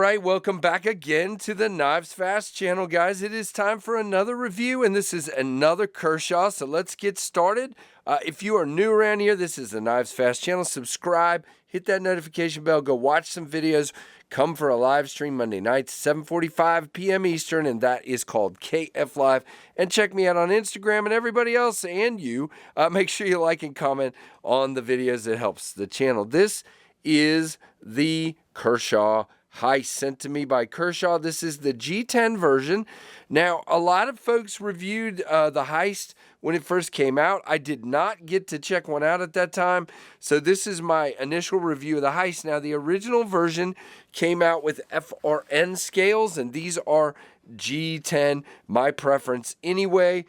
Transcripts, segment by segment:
right, welcome back again to the Knives Fast channel, guys. It is time for another review, and this is another Kershaw, so let's get started. If you are new around here, this is the Knives Fast channel. Subscribe, hit that notification bell, go watch some videos. Come for a live stream Monday nights, 7:45 p.m. Eastern, and that is called KF Live. And check me out on Instagram, and everybody else and you. Make sure you like and comment on the videos. It helps the channel. This is the Kershaw Heist sent to me by Kershaw. This is the G10 version. Now, a lot of folks reviewed the Heist when it first came out. I did not get to check one out at that time, so this is my initial review of the Heist. Now, the original version came out with FRN scales, and these are G10, my preference anyway.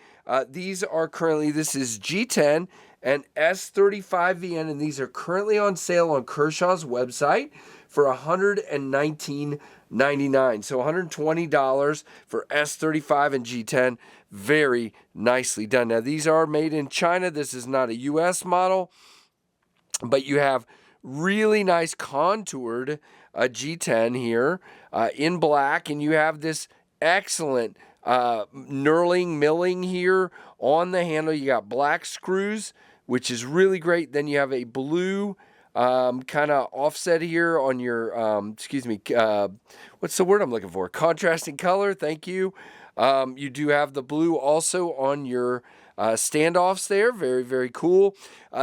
These are currently, this is G10 and S35VN, and these are currently on sale on Kershaw's website for $119.99. So $120 for S35 and G10. Very nicely done. Now, these are made in China. This is not a US model, but you have really nice contoured G10 here in black, and you have this excellent knurling milling here on the handle. You got black screws, which is really great. Then you have a blue kind of offset here on your, what's the word I'm looking for? Contrasting color, thank you. You do have the blue also on your standoffs there. Very, very cool.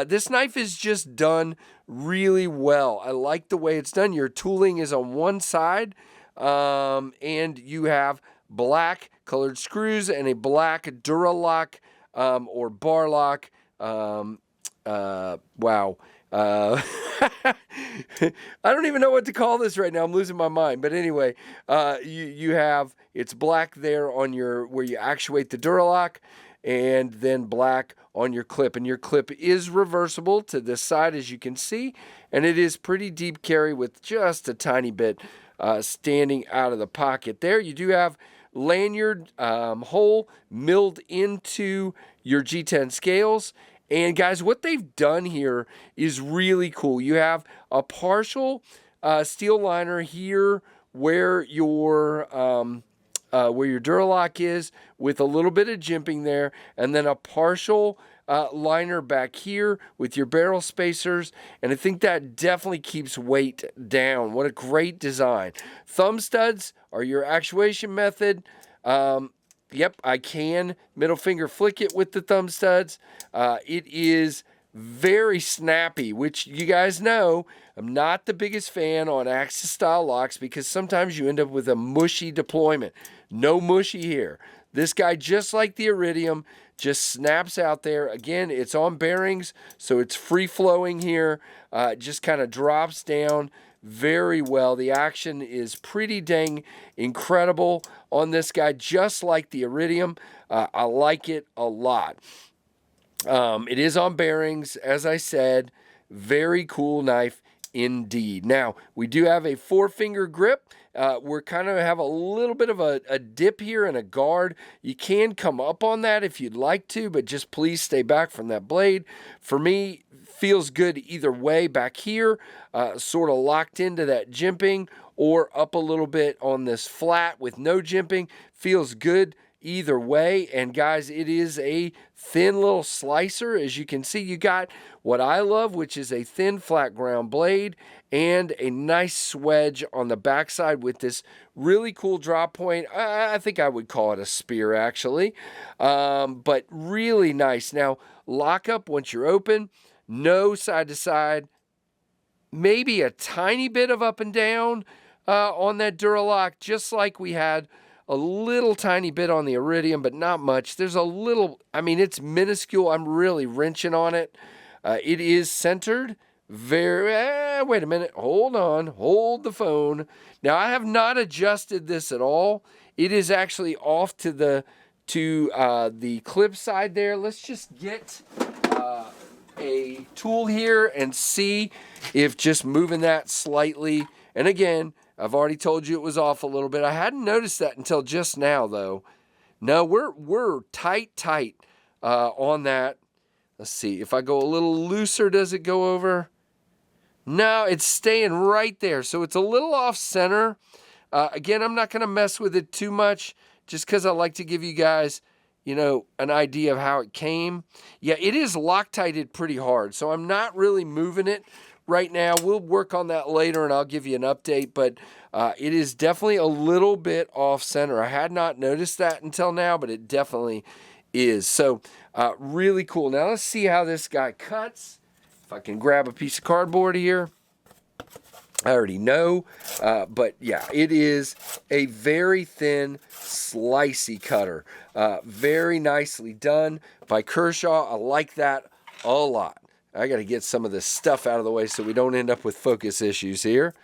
This knife is just done really well. I like the way it's done. Your tooling is on one side, and you have black colored screws and a black Dura lock or bar lock. Wow. I don't even know what to call this right now. I'm losing my mind. But anyway, you have, it's black there on your, where you actuate the Duralock, and then black on your clip. And your clip is reversible to this side, as you can see. And it is pretty deep carry with just a tiny bit standing out of the pocket there. You do have lanyard hole milled into your G10 scales. And guys, what they've done here is really cool. You have a partial steel liner here where your Duralock is, with a little bit of jimping there, and then a partial liner back here with your barrel spacers, and I think that definitely keeps weight down. What a great design. Thumb studs are your actuation method. Yep, I can middle finger flick it with the thumb studs. It is very snappy, which you guys know I'm not the biggest fan on Axis style locks, because sometimes you end up with a mushy deployment. No mushy here. This guy, just like the Iridium, just snaps out there. Again, it's on bearings, so it's free flowing here. Just kind of drops down very well. The action is pretty dang incredible on this guy, just like the Iridium. I like it a lot. It is on bearings, as I said. Very cool knife indeed. Now, we do have a 4-finger grip. We're kind of have a little bit of a dip here and a guard. You can come up on that if you'd like to, but just please stay back from that blade. For me, feels good either way. Back here, sort of locked into that jimping, or up a little bit on this flat with no jimping. Feels good either way. And guys, it is a thin little slicer. As you can see, you got what I love, which is a thin flat ground blade and a nice swedge on the backside with this really cool drop point. I think I would call it a spear, actually, but really nice. Now, lockup once you're open, no side to side, maybe a tiny bit of up and down on that Duralock, just like we had a little tiny bit on the Iridium, but not much. There's a little, I mean, it's minuscule. I'm really wrenching on it. It is centered. Wait a minute. Hold on. Hold the phone. Now, I have not adjusted this at all. It is actually off to the clip side there. Let's just get a tool here and see if just moving that slightly. And again, I've already told you it was off a little bit. I hadn't noticed that until just now, though. No, we're tight on that. Let's see. If I go a little looser, does it go over? No, it's staying right there. So it's a little off center. Again, I'm not going to mess with it too much just because I like to give you guys, you know, an idea of how it came. Yeah, it is Loctited pretty hard, so I'm not really moving it right now. We'll work on that later, and I'll give you an update, but it is definitely a little bit off center. I had not noticed that until now, but it definitely is. So really cool. Now let's see how this guy cuts. If I can grab a piece of cardboard here. I already know, but yeah, it is a very thin, slicey cutter. Very nicely done by Kershaw. I like that a lot. I got to get some of this stuff out of the way so we don't end up with focus issues here.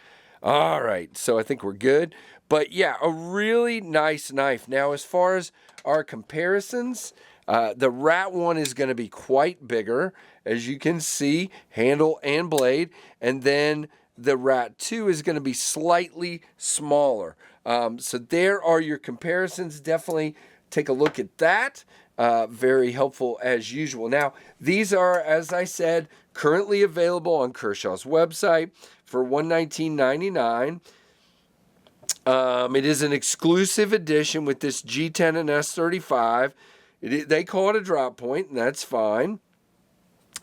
All right, so I think we're good. But yeah, a really nice knife. Now, as far as our comparisons, the Rat one is going to be quite bigger, as you can see, handle and blade. And then the Rat 2 is going to be slightly smaller. So there are your comparisons. Definitely take a look at that. Very helpful as usual. Now, these are, as I said, currently available on Kershaw's website for $119.99. It is an exclusive edition with this G10 and S35. They call it a drop point, and that's fine.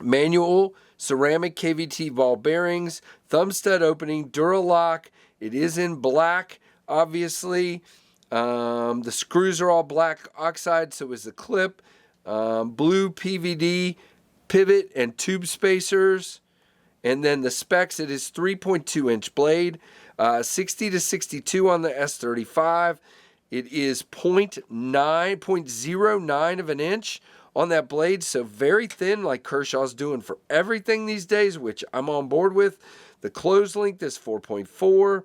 Manual ceramic KVT ball bearings, thumb stud opening, Dura lock. It is in black, obviously. The screws are all black oxide, so is the clip. Blue PVD pivot and tube spacers. And then the specs, it is 3.2-inch blade, 60 to 62 on the S35. It is 0.09 of an inch on that blade, so very thin, like Kershaw's doing for everything these days, which I'm on board with. The close length is 4.4.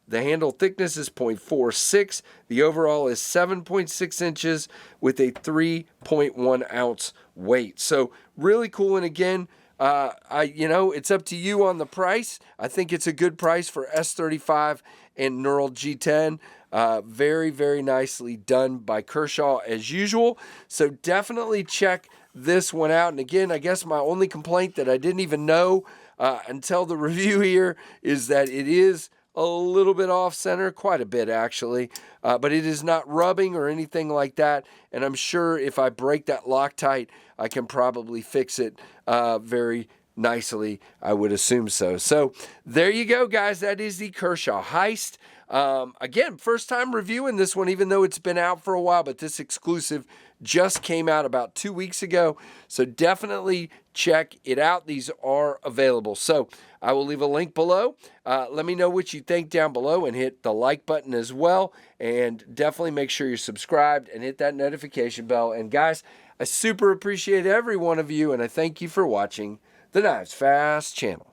The handle thickness is 0.46. The overall is 7.6 inches with a 3.1 ounce weight. So really cool. And again, it's up to you on the price. I think it's a good price for S35 and Knurled G10. Very, very nicely done by Kershaw as usual. So definitely check this one out. And again, I guess my only complaint that I didn't even know until the review here is that it is a little bit off center, quite a bit actually, but it is not rubbing or anything like that. And I'm sure if I break that Loctite, I can probably fix it very nicely. I would assume so. So there you go, guys. That is the Kershaw Heist. Again, first time reviewing this one, even though it's been out for a while, but this exclusive just came out about 2 weeks ago. So definitely check it out. These are available. So I will leave a link below. Let me know what you think down below and hit the like button as well. And definitely make sure you're subscribed and hit that notification bell. And guys, I super appreciate every one of you, and I thank you for watching the Knives Fast channel.